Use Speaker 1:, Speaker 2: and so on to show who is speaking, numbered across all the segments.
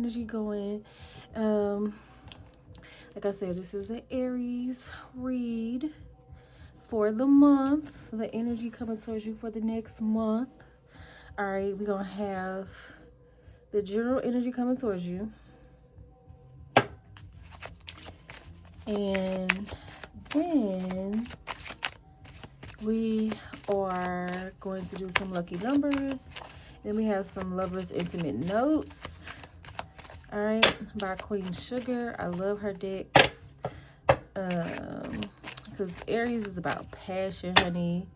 Speaker 1: energy going. Like I said, this is an Aries read for the month. So the energy coming towards you for the next month. All right, we're going to have the general energy coming towards you. And then we are going to do some lucky numbers. Then we have some lovers intimate notes. All right, by Queen Sugar. I love her decks. Because Aries is about passion, honey.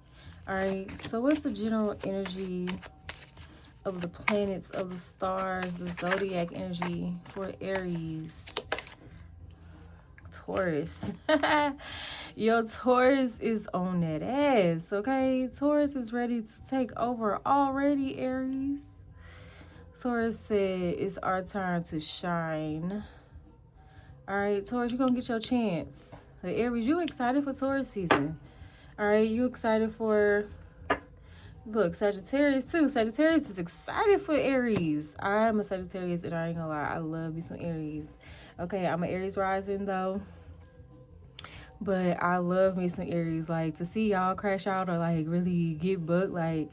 Speaker 1: All right, so what's the general energy of the planets, of the stars, the zodiac energy for Aries? Taurus. Yo, Taurus is on that ass, okay? Taurus is ready to take over already, Aries. Taurus said it's our time to shine. All right, Taurus, you're going to get your chance. The Aries, you excited for Taurus season. All right, you excited for... Look, Sagittarius too. Sagittarius is excited for Aries. I'm a Sagittarius and I ain't gonna lie, I love me some Aries. Okay, I'm an Aries rising though. But I love me some Aries. Like, to see y'all crash out or, like, really get booked, like,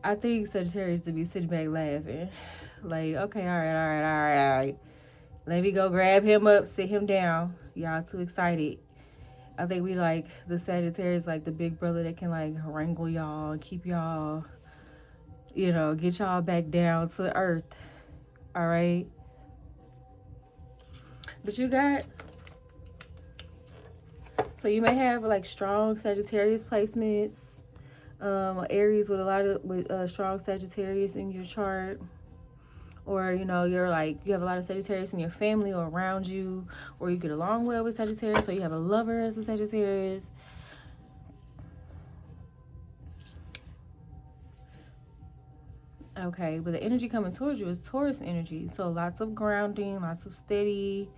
Speaker 1: I think Sagittarius to be sitting back laughing. Like, okay, all right. Let me go grab him up, sit him down. Y'all too excited. I think we, like, the Sagittarius, like, the big brother that can, like, wrangle y'all and keep y'all, you know, get y'all back down to earth. All right? But you got... So you may have like strong Sagittarius placements, Aries with a lot of strong Sagittarius in your chart, or you know you're like you have a lot of Sagittarius in your family or around you, or you get along well with Sagittarius, so you have a lover as a Sagittarius. Okay, but the energy coming towards you is Taurus energy, so lots of grounding, lots of steady,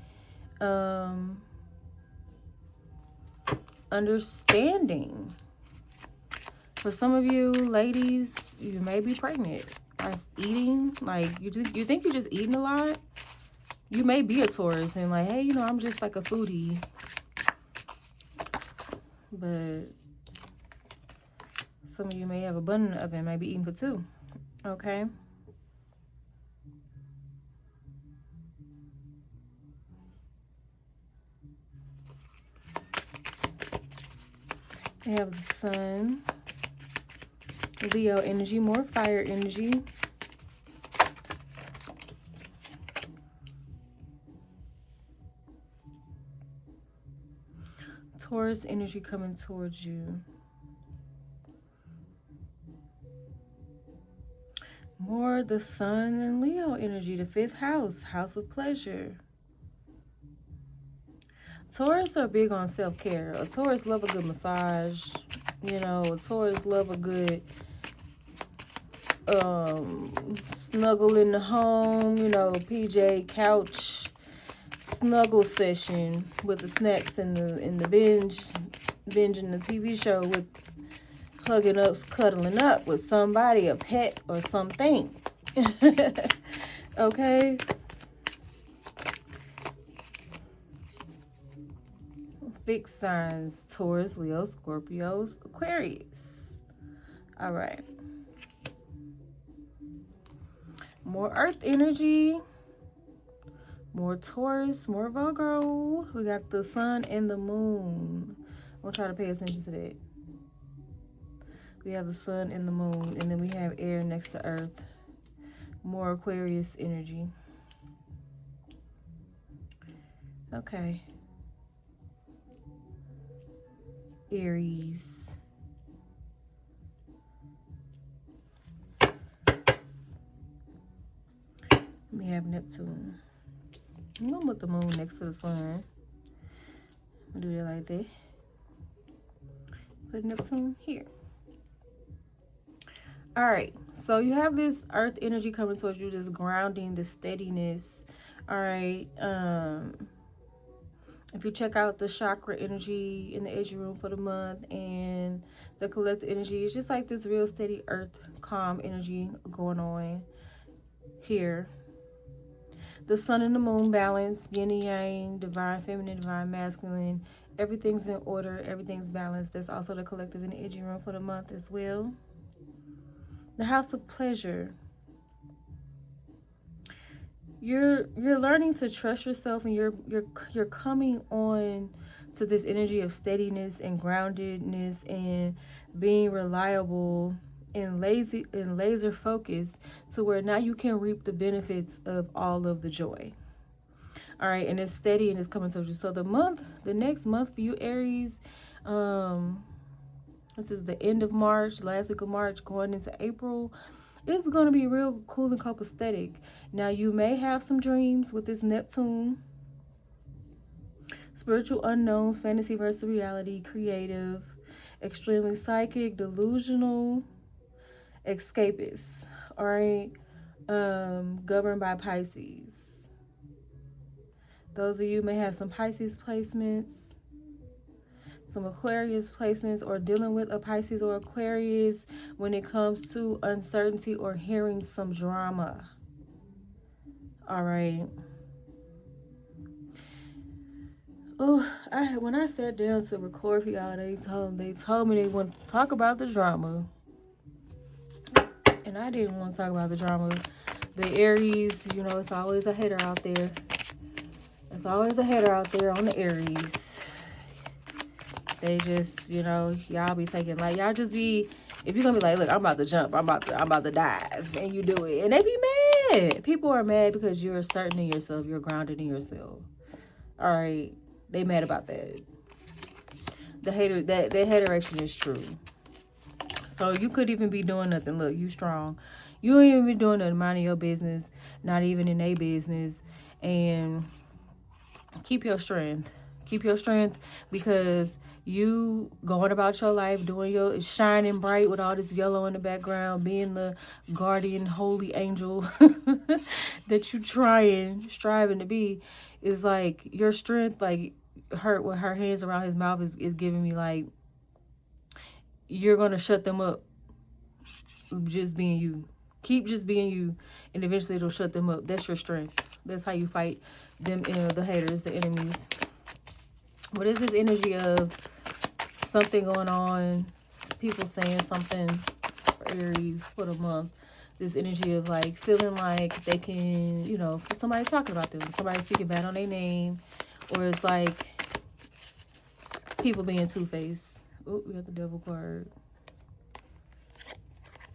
Speaker 1: understanding. For some of you ladies, you may be pregnant. Like eating, like you think you're just eating a lot. You may be a Taurus and like, hey, you know, I'm just like a foodie. But some of you may have a bun in the oven, might be eating for two. Okay. They have the sun, Leo energy, more fire energy. Taurus energy coming towards you. More the sun and Leo energy, the fifth house, house of pleasure. Taurus are big on self-care. A Taurus love a good massage. You know, a Taurus love a good snuggle in the home, you know, PJ couch snuggle session with the snacks and the binging the TV show with hugging up, cuddling up with somebody, a pet or something. Okay. Big signs: Taurus, Leo, Scorpios, Aquarius. All right. More earth energy. More Taurus, more Virgo. We got the sun and the moon. I'm going to try to pay attention to that. We have the sun and the moon. And then we have air next to earth. More Aquarius energy. Okay. Aries. We have Neptune. I'm going to put the moon next to the sun. I'm going to do it like that. Put Neptune here. All right. So you have this earth energy coming towards you, this grounding, this steadiness. All right. If you check out the chakra energy in the energy room for the month and the collective energy, it's just like this real steady earth, calm energy going on here. The sun and the moon balance, yin and yang, divine feminine, divine masculine. Everything's in order. Everything's balanced. That's also the collective energy room for the month as well. The house of pleasure. You're learning to trust yourself, and you're coming on to this energy of steadiness and groundedness and being reliable and laser focused, to where now you can reap the benefits of all of the joy. All right, and it's steady and it's coming towards you. So the next month for you, Aries, this is the end of March, last week of March, going into April. It's going to be real cool and copacetic. Now, you may have some dreams with this Neptune. Spiritual unknowns, fantasy versus reality, creative, extremely psychic, delusional, escapist. All right, governed by Pisces. Those of you may have some Pisces placements, some Aquarius placements, or dealing with a Pisces or Aquarius when it comes to uncertainty or hearing some drama. All right. Oh, when I sat down to record for y'all, they told me they wanted to talk about the drama, and I didn't want to talk about the drama. The Aries, it's always a hater out there. There's always a hater out there on the Aries. They just, y'all be taking, like, y'all just be, if you're gonna be like, look, I'm about to jump, I'm about to dive, and you do it, and they be mad. People are mad because you're certain in yourself, you're grounded in yourself. All right, they mad about that. The hater, that hateration is true. So you could even be doing nothing. Look, you strong. You ain't even be doing nothing, minding your business, not even in their business, and keep your strength. Keep your strength, because you going about your life, doing your shining bright with all this yellow in the background, being the guardian holy angel that you striving to be, is like your strength. Like her with her hands around his mouth is giving me like, you're gonna shut them up just being you. Keep just being you, and eventually it'll shut them up. That's your strength. That's how you fight them, the haters, the enemies. What is this energy of something going on? People saying something for Aries for the month. This energy of like feeling like they can, for somebody talking about them, somebody speaking bad on their name, or it's like people being two-faced. Oh, we got the devil card.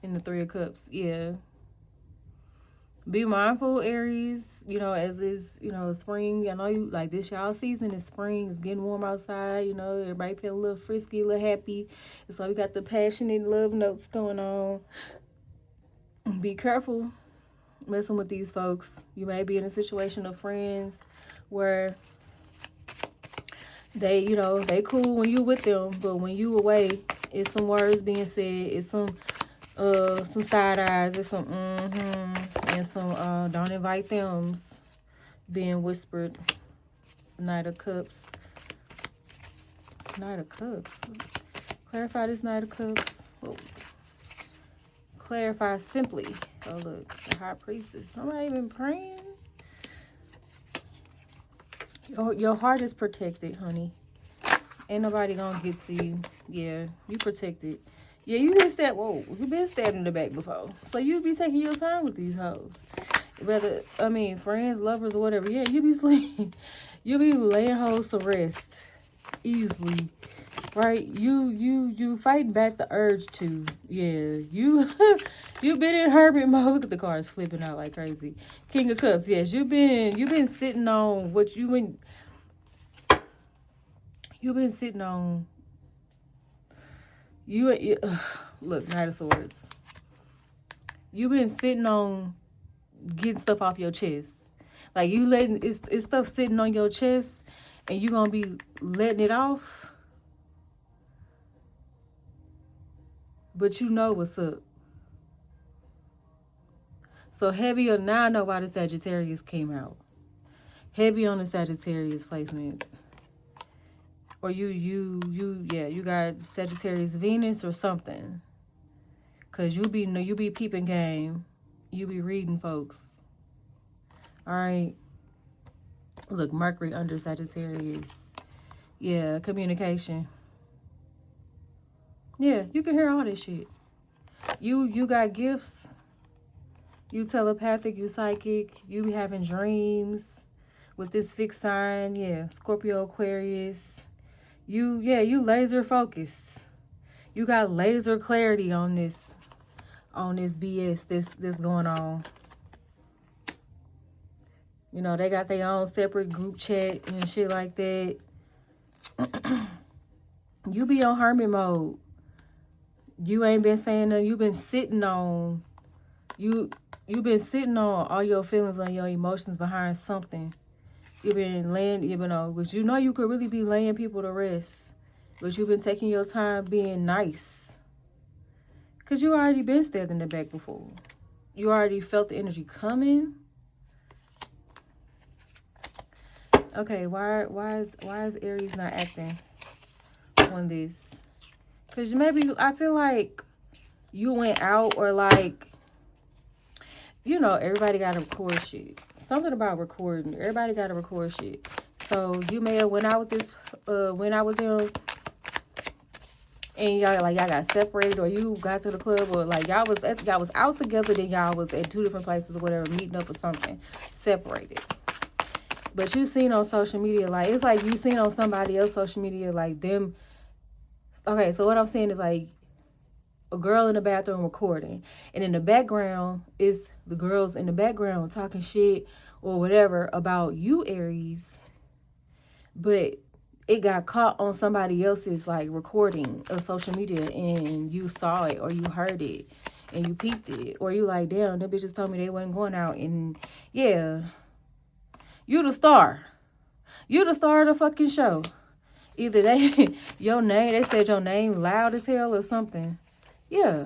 Speaker 1: In the Three of Cups, yeah. Be mindful, Aries, as is, spring. I know you like this, y'all season is spring. It's getting warm outside, everybody feeling a little frisky, a little happy. So we got the passionate love notes going on. Be careful messing with these folks. You may be in a situation of friends where they, they cool when you with them, but when you away, it's some words being said, it's some side eyes, it's some and some don't invite them being whispered. Knight of Cups. Knight of Cups. Clarify this Knight of Cups. Oh. Clarify simply. Oh, look, the High Priestess. Somebody even praying? Your heart is protected, honey. Ain't nobody gonna get to you. Yeah, you protected. Yeah, you been stabbed. Whoa, you been stabbed in the back before. So you be taking your time with these hoes. Whether, friends, lovers, or whatever. Yeah, you be sleeping. You be laying hoes to rest easily. Right? You fighting back the urge to. Yeah, you been in hermit mode. Look at the cards flipping out like crazy. King of Cups. Yes, you've been sitting on what you've been sitting on. Look, Knight of Swords. You've been sitting on getting stuff off your chest. Like you letting it's stuff sitting on your chest, and you gonna be letting it off. But you know what's up. So heavy on, now I know why the Sagittarius came out. Heavy on the Sagittarius placements. Or you got Sagittarius Venus or something. Cause you be peeping game. You be reading folks. All right. Look, Mercury under Sagittarius. Yeah, communication. Yeah, you can hear all this shit. You got gifts. You telepathic, you psychic, you be having dreams with this fixed sign, yeah, Scorpio, Aquarius. You laser focused. You got laser clarity on this BS this going on. You know, they got their own separate group chat and shit like that. You be on hermit mode. You ain't been saying nothing. You been sitting on you been sitting on all your feelings and your emotions behind something. You've been laying, you know, but you know you could really be laying people to rest. But you've been taking your time being nice. Because you already been stabbed in the back before. You already felt the energy coming. Okay, why is Aries not acting on this? Because maybe I feel like you went out or like, you know, everybody got to record shit. Something about recording. Everybody got to record shit. So you may have went out with them, and y'all got separated, or you got to the club, or like y'all was out together, then y'all was at two different places or whatever, meeting up or something, separated. But you seen on social media, like it's like you seen on somebody else's social media, like them. Okay, so what I'm saying is like a girl in the bathroom recording, and in the background is the girls in the background talking shit or whatever about you, Aries, but it got caught on somebody else's like recording of social media, and you saw it or you heard it and you peeped it, or you like, damn, them bitches told me they wasn't going out. And yeah, you the star of the fucking show. Either they your name, they said your name loud as hell or something. Yeah,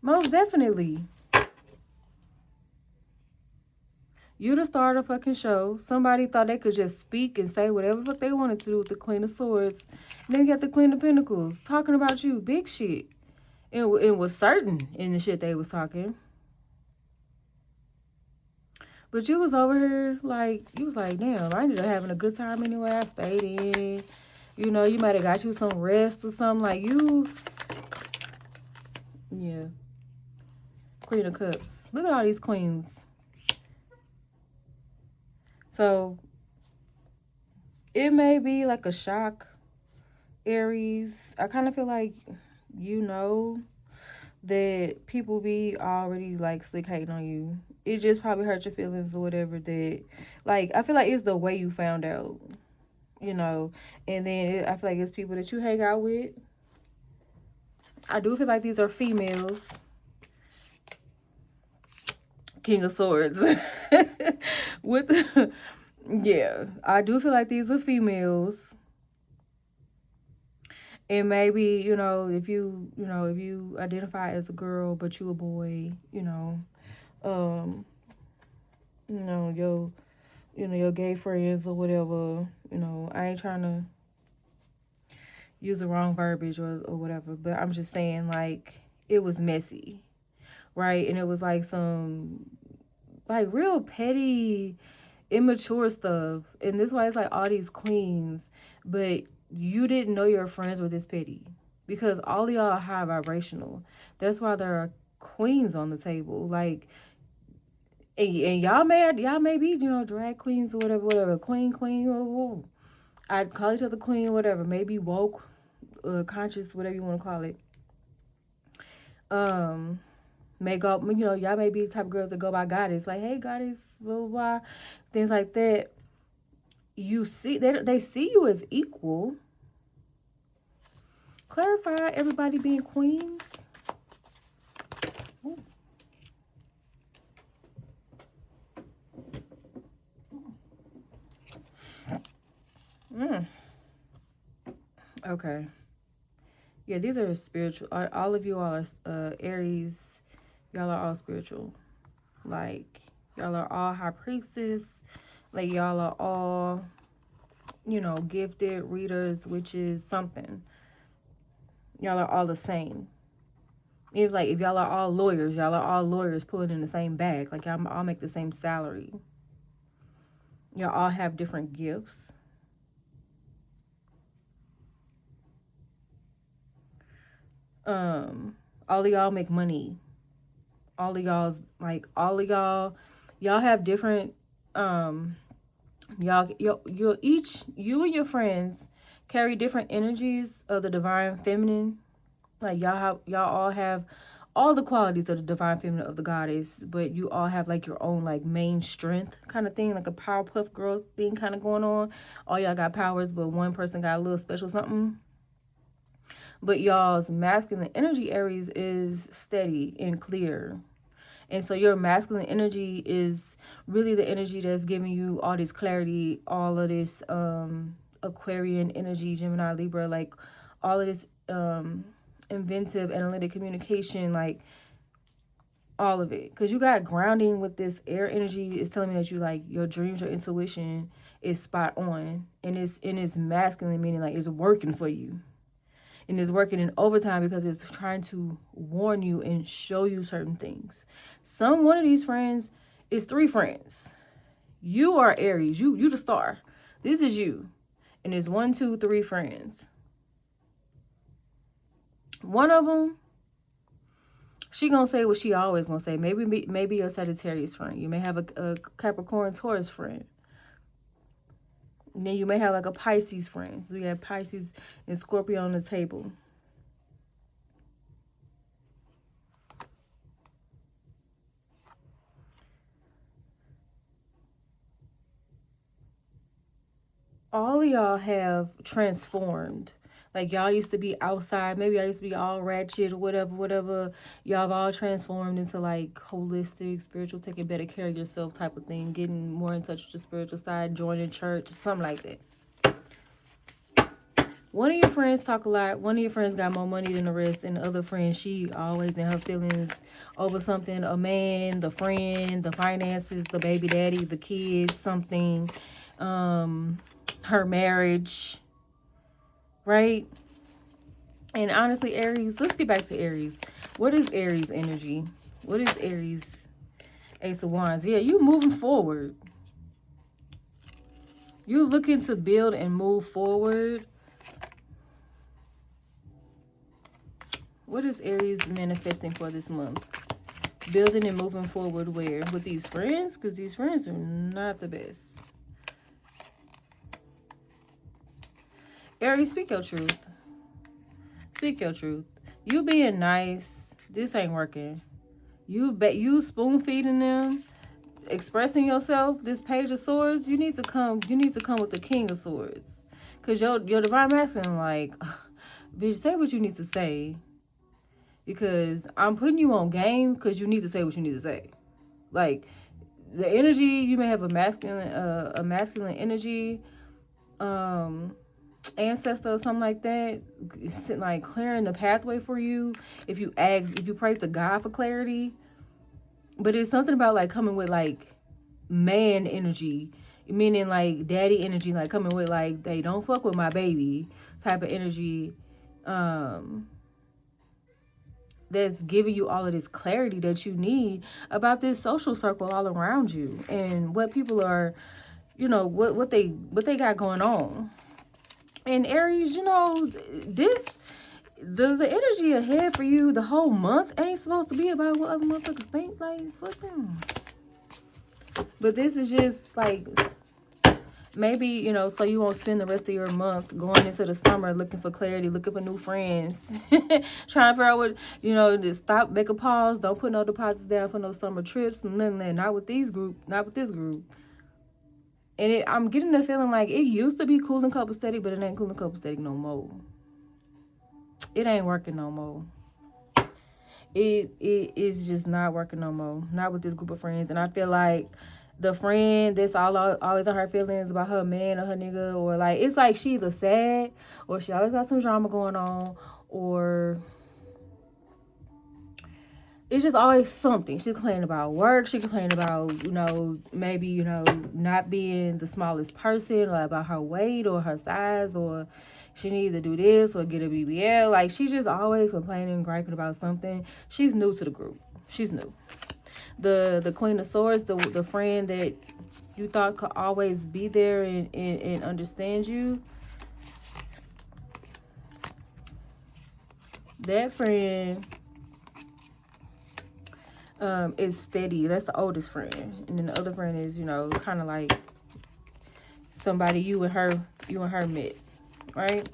Speaker 1: most definitely. You the star of the fucking show. Somebody thought they could just speak and say whatever the fuck they wanted to do with the Queen of Swords. And then you got the Queen of Pentacles talking about you, big shit. And it was certain in the shit they was talking. But you was over here like, you was like, damn, I ended up having a good time anyway. I stayed in. You know, you might have got you some rest or something. Like you, yeah. Queen of Cups. Look at all these queens. So it may be like a shock, Aries. I kind of feel like, you know, that people be already like slick hating on you. It just probably hurt your feelings or whatever. That, like, I feel like it's the way you found out, you know. And then I feel like it's people that you hang out with. I do feel like these are females. King of Swords. With yeah, I do feel like these are females. And maybe, you know, if you identify as a girl but you a boy, your gay friends or whatever, I ain't trying to use the wrong verbiage or whatever, but I'm just saying, like, it was messy, right? And it was like some like real petty, immature stuff. And this is why it's like all these queens, but you didn't know your friends were this petty, because all of y'all are high vibrational. That's why there are queens on the table. Like, and y'all may be, drag queens or whatever, queen, or I'd call each other queen, whatever, maybe woke, conscious, whatever you want to call it. May go, y'all may be the type of girls that go by goddess, like, hey, goddess, blah, blah, blah, things like that. You see, they see you as equal. Clarify, everybody being queens. Ooh. Okay. Yeah, these are spiritual. All of you all are Aries. Y'all are all spiritual. Like, y'all are all high priestess. Like, y'all are all, gifted readers, witches, something. Y'all are all the same. If y'all are all lawyers pulling in the same bag. Like y'all all make the same salary. Y'all all have different gifts. All of y'all make money. All of y'all have different you and your friends carry different energies of the divine feminine. Like y'all all have all the qualities of the divine feminine of the goddess, but you all have like your own like main strength kind of thing, like a Powerpuff Girl thing kind of going on. All y'all got powers, but one person got a little special something. But y'all's masculine energy, Aries, is steady and clear. And so your masculine energy is really the energy that's giving you all this clarity, all of this Aquarian energy, Gemini, Libra, like all of this inventive, analytic communication, like all of it. Because you got grounding with this air energy. It's telling me that you like your dreams, your intuition is spot on. And it's masculine, meaning like it's working for you. And it's working in overtime because it's trying to warn you and show you certain things. One of these friends is 3 friends. You are Aries. You the star. This is you. And it's 1, 2, 3 friends. One of them, she gonna say what she always gonna say. Maybe your Sagittarius friend. You may have a Capricorn Taurus friend. And then you may have like a Pisces friend. So you have Pisces and Scorpio on the table. All of y'all have transformed. Like y'all used to be outside. Maybe y'all used to be all ratchet or whatever. Y'all have all transformed into like holistic, spiritual, taking better care of yourself type of thing. Getting more in touch with your spiritual side, joining church, something like that. One of your friends talk a lot. One of your friends got more money than the rest. And the other friend, she always in her feelings over something. A man, the friend, the finances, the baby daddy, the kids, something. Her marriage. Right? And honestly, Aries, let's get back to Aries. What is Aries energy? What is Aries? Ace of Wands. Yeah, you moving forward. You looking to build and move forward. What is Aries manifesting for this month? Building and moving forward where? With these friends? Because these friends are not the best. Aries, speak your truth. Speak your truth. You being nice, this ain't working. You spoon feeding them, expressing yourself, this Page of Swords, you need to come with the King of Swords. Cause your divine masculine like, bitch, say what you need to say. Because I'm putting you on game because you need to say what you need to say. Like the energy, you may have a masculine energy, ancestor or something like that, like clearing the pathway for you. If you pray to God for clarity, but it's something about like coming with like man energy, meaning like daddy energy, like coming with like they don't fuck with my baby type of energy. That's giving you all of this clarity that you need about this social circle all around you and what people are, what they got going on. And Aries, the energy ahead for you the whole month ain't supposed to be about what other motherfuckers think. Like, fuck them. But this is just like, maybe, so you won't spend the rest of your month going into the summer looking for clarity, looking for new friends, trying to figure out what, to stop, make a pause, don't put no deposits down for no summer trips, and nothing, not with this group. And I'm getting the feeling like it used to be cool and copacetic, but it ain't cool and copacetic no more. It ain't working no more. It is just not working no more. Not with this group of friends. And I feel like the friend that's always on her feelings about her man or her nigga, or like, it's like she either sad or she always got some drama going on, or it's just always something. She complaining about work. She complaining about, maybe, not being the smallest person, or about her weight or her size, or, She needs to do this or get a BBL. Like, she's just always complaining, griping about something. She's new to the group. She's new. The Queen of Swords, the friend that you thought could always be there and understand you, that friend is steady. That's the oldest friend. And then the other friend is, you know, kind of like somebody you and her met, right?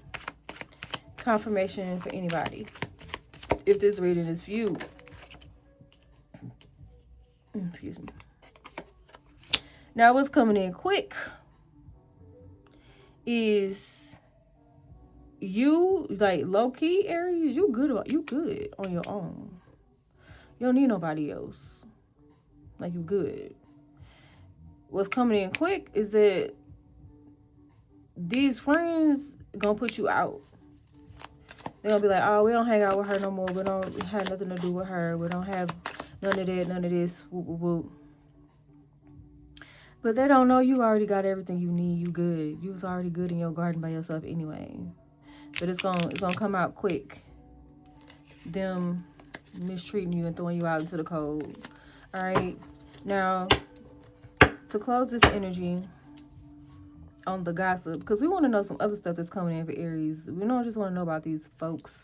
Speaker 1: Confirmation for anybody. If this reading is for you. Excuse me. Now, what's coming in quick is you, like, low-key, Aries, you good on your own. You don't need nobody else. Like, you good. What's coming in quick is that these friends gonna put you out. They're gonna be like, oh, we don't hang out with her no more. We don't have nothing to do with her. We don't have none of that, none of this. Whoop, whoop, whoop. But they don't know you already got everything you need. You good. You was already good in your garden by yourself anyway. But it's gonna come out quick. Them mistreating you and throwing you out into the cold. All right. Now, to close this energy on the gossip, because we want to know some other stuff that's coming in for Aries. We don't just want to know about these folks.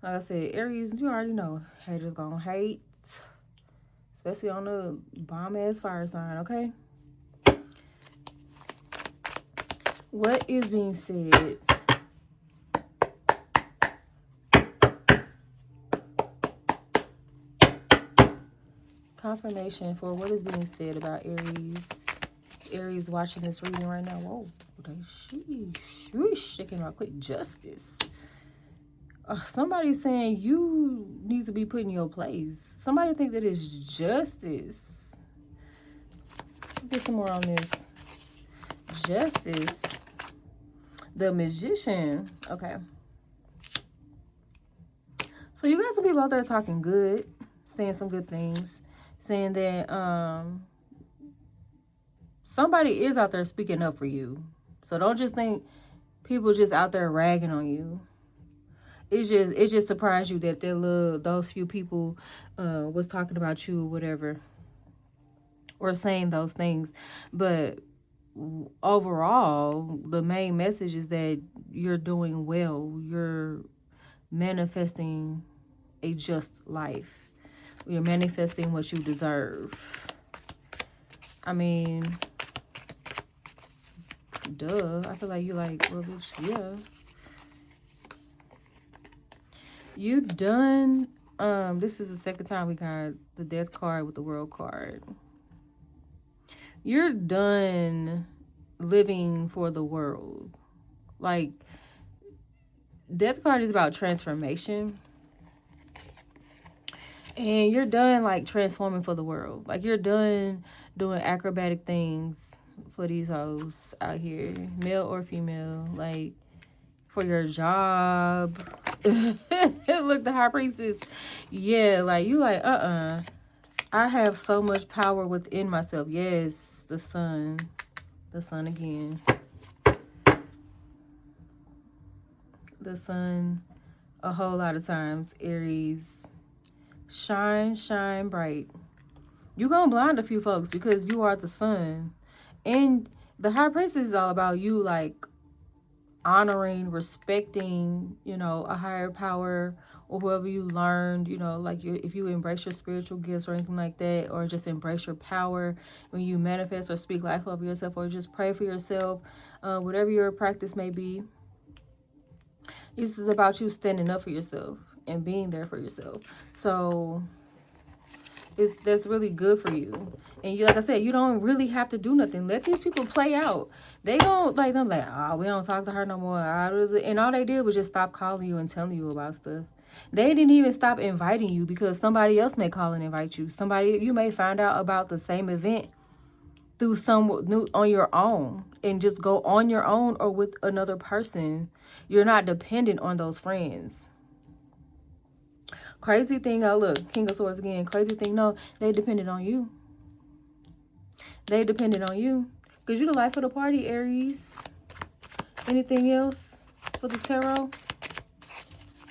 Speaker 1: Like I said, Aries, you already know. Haters gonna hate. Especially on the bomb-ass fire sign, okay? What is being said? Confirmation for what is being said about Aries. Aries watching this reading right now. Whoa, sheesh, they came out quick. Justice. Somebody's saying you need to be put in your place. Somebody think that it's justice. Let's get some more on this. Justice. The Magician. Okay. So you got some people out there talking good, saying some good things, saying that somebody is out there speaking up for you. So don't just think people just out there ragging on you. It just surprised you that those few people was talking about you or whatever, or saying those things. But overall, the main message is that you're doing well. You're manifesting a just life. You're manifesting what you deserve. I mean, duh. I feel like you like, well, bitch, yeah. You done, this is the second time we got the Death card with the World card. You're done living for the world. Like, Death card is about transformation. And you're done, like, transforming for the world. Like, you're done doing acrobatic things for these hoes out here, male or female. Like, for your job. Look, the High Priestess. Yeah, like, you like, I have so much power within myself. Yes, the sun. The sun again. The sun, a whole lot of times, Aries. Shine, shine bright. You're going to blind a few folks because you are the sun. And the High Priestess is all about you, like, honoring, respecting, you know, a higher power or whoever you learned, you know, like if you embrace your spiritual gifts or anything like that, or just embrace your power when you manifest or speak life over yourself, or just pray for yourself, whatever your practice may be. This is about you standing up for yourself and being there for yourself. So that's really good for you. And you, like I said, you don't really have to do nothing. Let these people play out. They don't like them like, oh, we don't talk to her no more. And all they did was just stop calling you and telling you about stuff. They didn't even stop inviting you because somebody else may call and invite you. You may find out about the same event through some new on your own and just go on your own or with another person. You're not dependent on those friends. Crazy thing, oh look, King of Swords again. Crazy thing, no, they depended on you. They depended on you. Because you're the life of the party, Aries. Anything else? for the tarot?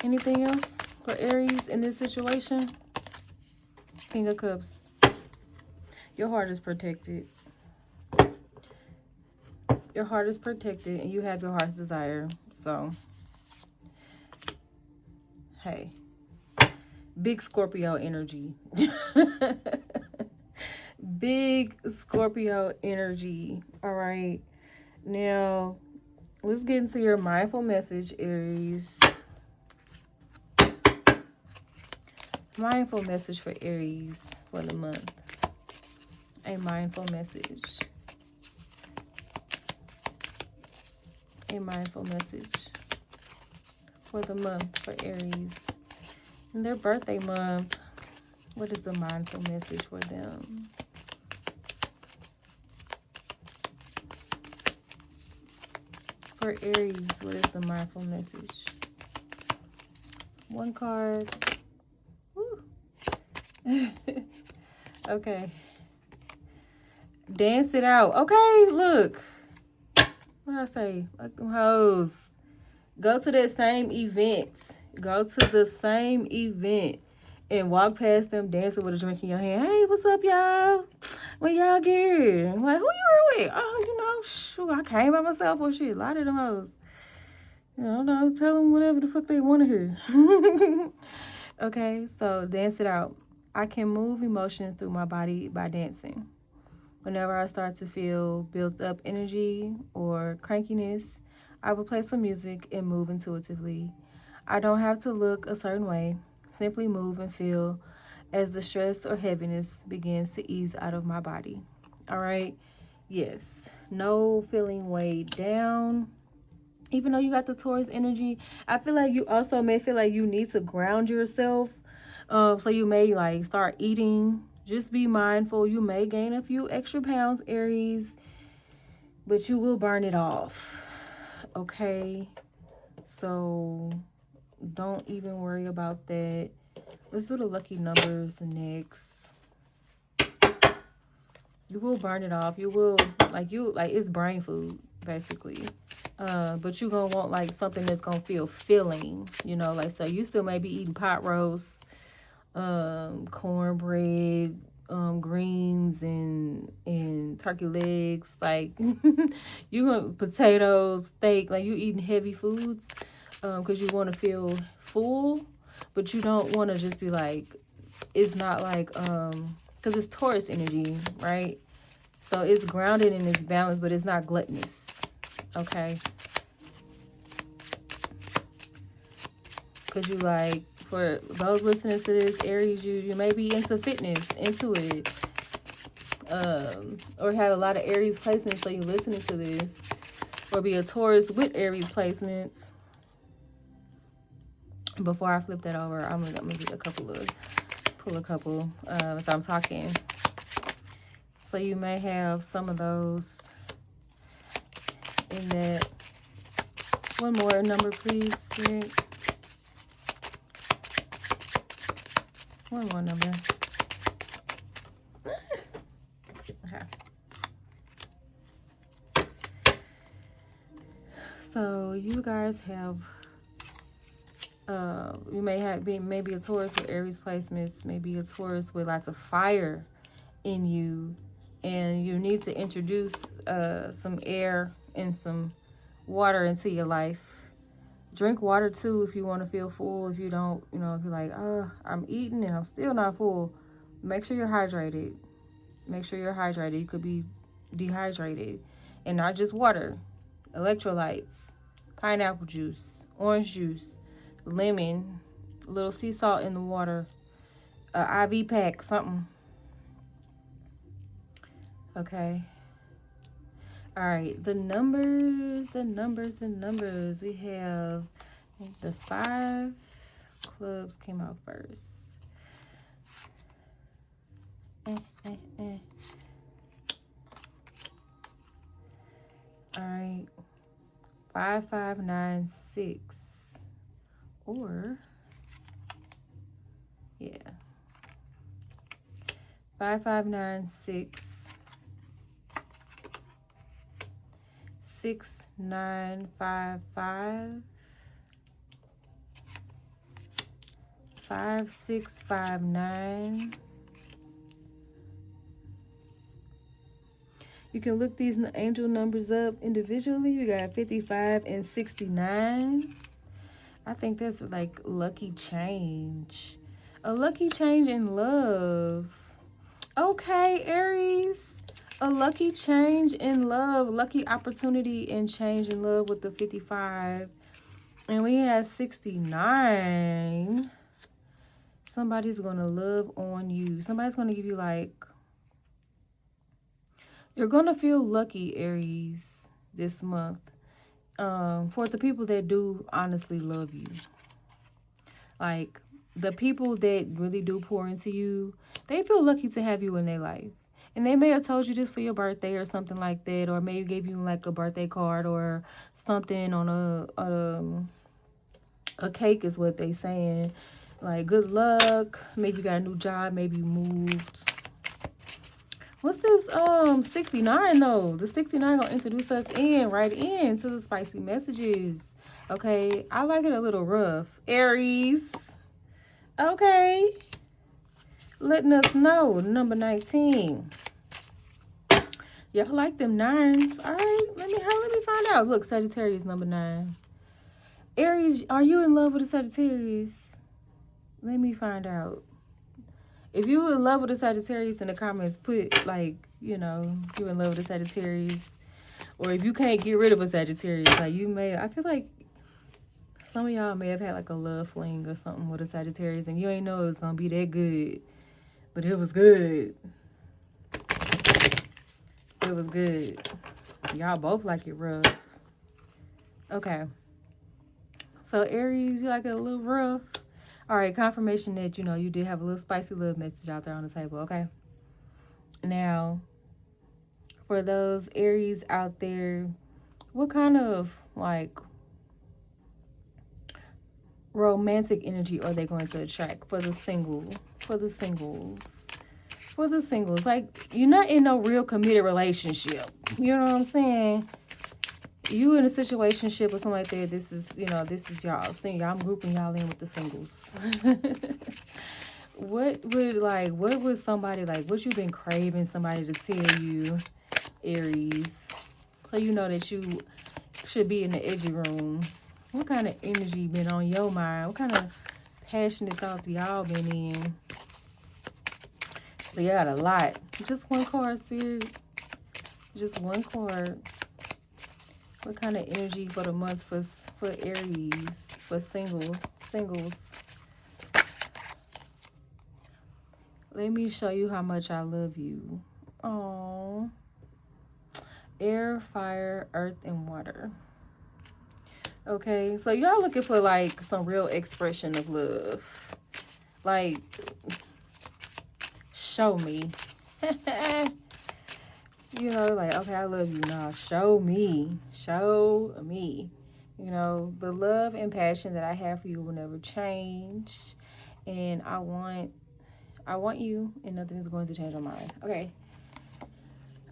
Speaker 1: Anything else for Aries in this situation? King of Cups. Your heart is protected. Your heart is protected and you have your heart's desire. So, hey. Big Scorpio energy. Big Scorpio energy. All right. Now, let's get into your mindful message, Aries. Mindful message for Aries for the month. A mindful message. A mindful message for the month for Aries. In their birthday month, what is the mindful message for them? For Aries, what is the mindful message? One card. Woo. Okay. Dance it out. Okay, look. What did I say? Like them hoes. Go to that same event. Go to the same event and walk past them dancing with a drink in your hand. Hey, what's up, y'all? When y'all get here? I'm like, who you were with? Oh, you know, shoot, I came by myself or shit. A lot of them hoes. I don't know. Tell them whatever the fuck they want to hear. Okay, so dance it out. I can move emotion through my body by dancing. Whenever I start to feel built up energy or crankiness, I will play some music and move intuitively. I don't have to look a certain way. Simply move and feel as the stress or heaviness begins to ease out of my body. All right? Yes. No feeling weighed down. Even though you got the Taurus energy, I feel like you also may feel like you need to ground yourself. So you may like start eating. Just be mindful. You may gain a few extra pounds, Aries, but you will burn it off. Okay? So don't even worry about that. Let's do the lucky numbers next. You will burn it off. You will, like, it's brain food, basically. But you're going to want, like, something that's going to feel filling, you know, like, so you still may be eating pot roast, cornbread, greens and turkey legs, like, you want potatoes, steak, like, you eating heavy foods, because you want to feel full, but you don't want to just be like, it's not like, because it's Taurus energy, right? So it's grounded and it's balanced, but it's not gluttonous. Okay. Because you like, for those listening to this, Aries, you may be into fitness, into it. Or have a lot of Aries placements, so you're listening to this. Or be a Taurus with Aries placements. Before I flip that over, I'm gonna get pull a couple as I'm talking. So you may have some of those in that. One more number, please, Spirit. One more number. Okay. So you guys have, you may maybe a Taurus with Aries placements, maybe a Taurus with lots of fire in you, and you need to introduce some air and some water into your life. Drink water too if you want to feel full. If you don't, you know, if you're like, oh, I'm eating and I'm still not full, make sure you're hydrated. Make sure you're hydrated. You could be dehydrated. And not just water. Electrolytes, pineapple juice, orange juice, lemon, a little sea salt in the water, IV pack, something. Okay. All right, the numbers. We have the 5 clubs came out first. All right, 5596, or yeah, 5596. 6955 5659. You can look these angel numbers up individually. You got 55 and 69. I think that's like lucky change. A lucky change in love. Okay, Aries. A lucky change in love. Lucky opportunity and change in love with the 55. And we had 69. Somebody's going to love on you. Somebody's going to give you like... You're going to feel lucky, Aries, this month. For the people that do honestly love you. Like, the people that really do pour into you, they feel lucky to have you in their life. And they may have told you this for your birthday or something like that, or maybe gave you like a birthday card or something on a cake is what they saying. Like, good luck. Maybe you got a new job. Maybe you moved. What's this 69 though? The 69 gonna introduce us right into the spicy messages. Okay, I like it a little rough. Aries. Okay. Letting us know. Number 19. Y'all like them nines. Alright, let me find out. Look, Sagittarius number 9. Aries, are you in love with a Sagittarius? Let me find out. If you in love with a Sagittarius in the comments, put like, you know, if you in love with a Sagittarius. Or if you can't get rid of a Sagittarius, like you may, I feel like some of y'all may have had like a love fling or something with a Sagittarius and you ain't know it was going to be that good. But it was good. It was good. Y'all both like it rough. Okay. So Aries, you like it a little rough. All right, confirmation that, you know, you did have a little spicy love message out there on the table, okay? Now, for those Aries out there, what kind of, like, romantic energy are they going to attract for the singles? Like, you're not in no real committed relationship. You know what I'm saying? You in a situationship or something like that, this is, you know, this is y'all. I'm grouping y'all in with the singles. What would somebody, like, what you been craving somebody to tell you, Aries? So you know that you should be in the edgy room. What kind of energy been on your mind? What kind of passionate thoughts y'all been in? So you got a lot. Just one card, Spirit. Just one card. What kind of energy for the month for Aries, for singles? Let me show you how much I love you. Oh, air, fire, earth, and water. Okay, so y'all looking for like some real expression of love. Like, show me. You know, like, okay, I love you now. Show me. You know, the love and passion that I have for you will never change. And I want you, and nothing is going to change my mind. Okay.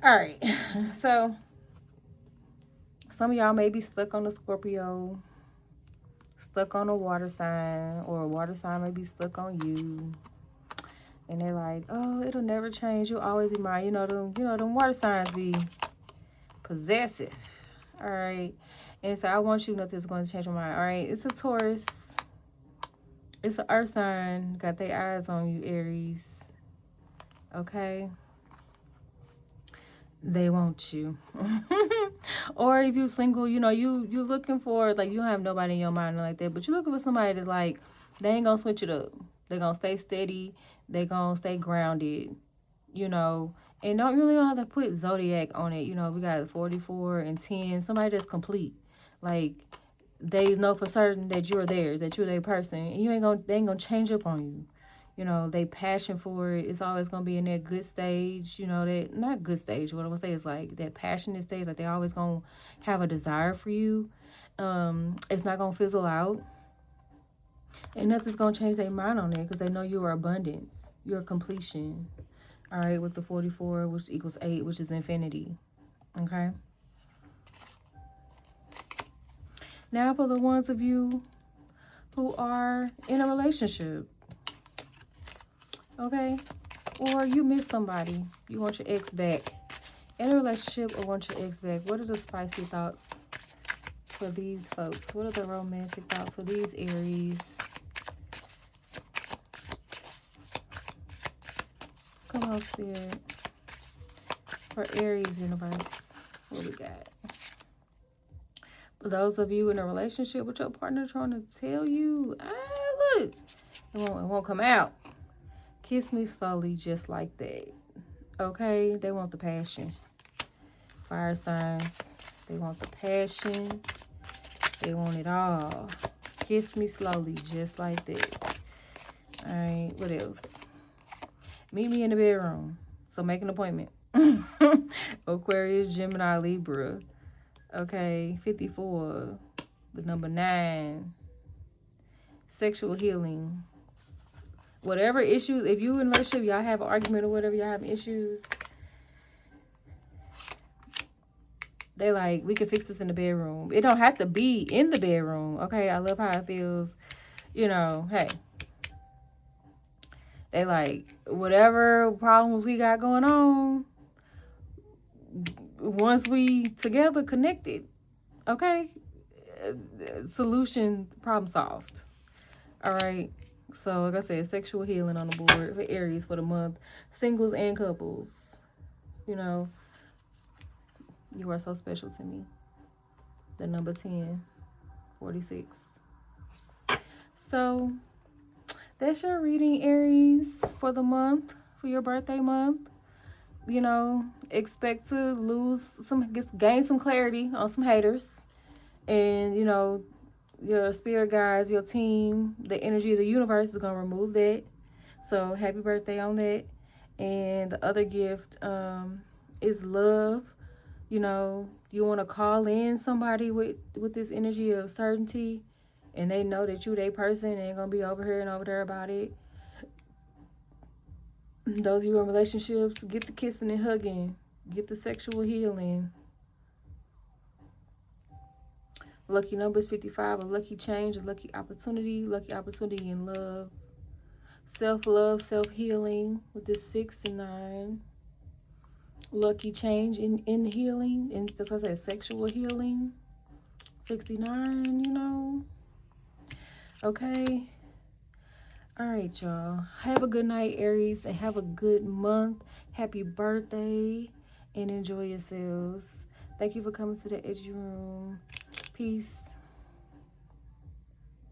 Speaker 1: All right. So, some of y'all may be stuck on a Scorpio, stuck on a water sign, or a water sign may be stuck on you. And they're like, oh, it'll never change. You'll always be mine. You know them water signs be possessive. All right. And so I want you, nothing's going to change my mind. All right. It's a Taurus. It's an earth sign. Got their eyes on you, Aries. Okay. They want you. Or if you're single, you know, you looking for, like, you don't have nobody in your mind like that, but you're looking for somebody that's like, they ain't gonna switch it up. They're gonna stay steady. They're gonna stay grounded, you know, and don't really have to put zodiac on it. You know, we got 44 and 10, somebody that's complete. Like, they know for certain that you're there, that you're their person, and they ain't gonna change up on you. You know, they passion for it. It's always going to be in that good stage. You know, that, not good stage. What I would say is like that passionate stage. Like, they always going to have a desire for you. It's not going to fizzle out. And nothing's going to change their mind on it because they know you are abundance. You're completion. All right, with the 44, which equals 8, which is infinity. Okay? Now for the ones of you who are in a relationship. Okay? Or you miss somebody. You want your ex back. In a relationship or want your ex back. What are the spicy thoughts for these folks? What are the romantic thoughts for these Aries? Come on, Spirit. For Aries universe. What we got? For those of you in a relationship with your partner trying to tell you, look, it won't come out. Kiss me slowly just like that. Okay? They want the passion. Fire signs. They want the passion. They want it all. Kiss me slowly just like that. Alright, what else? Meet me in the bedroom. So make an appointment. Aquarius, Gemini, Libra. Okay, 54. The number 9. Sexual healing. Whatever issues, if you in a relationship, y'all have an argument or whatever, y'all have issues, they like, we can fix this in the bedroom. It don't have to be in the bedroom. Okay, I love how it feels. You know, hey. They like, whatever problems we got going on, once we together connected, okay, solution, problem solved. All right. So, like I said, sexual healing on the board for Aries for the month. Singles and couples. You know, you are so special to me. The number 10, 46. So, that's your reading, Aries, for the month, for your birthday month. You know, expect to gain some clarity on some haters. And, you know, your spirit guides, your team, the energy of the universe is going to remove that. So happy birthday on that. And the other gift is love. You know, you want to call in somebody with this energy of certainty, and they know that you, they person, ain't going to be over here and over there about it. Those of you in relationships, get the kissing and hugging. Get the sexual healing. Lucky number is 55, a lucky change, a lucky opportunity in love. Self-love, self-healing with this 6 and 9. Lucky change in healing. And that's what I said, sexual healing. 69, you know. Okay. All right, y'all. Have a good night, Aries, and have a good month. Happy birthday, and enjoy yourselves. Thank you for coming to the Edgy Room. Peace.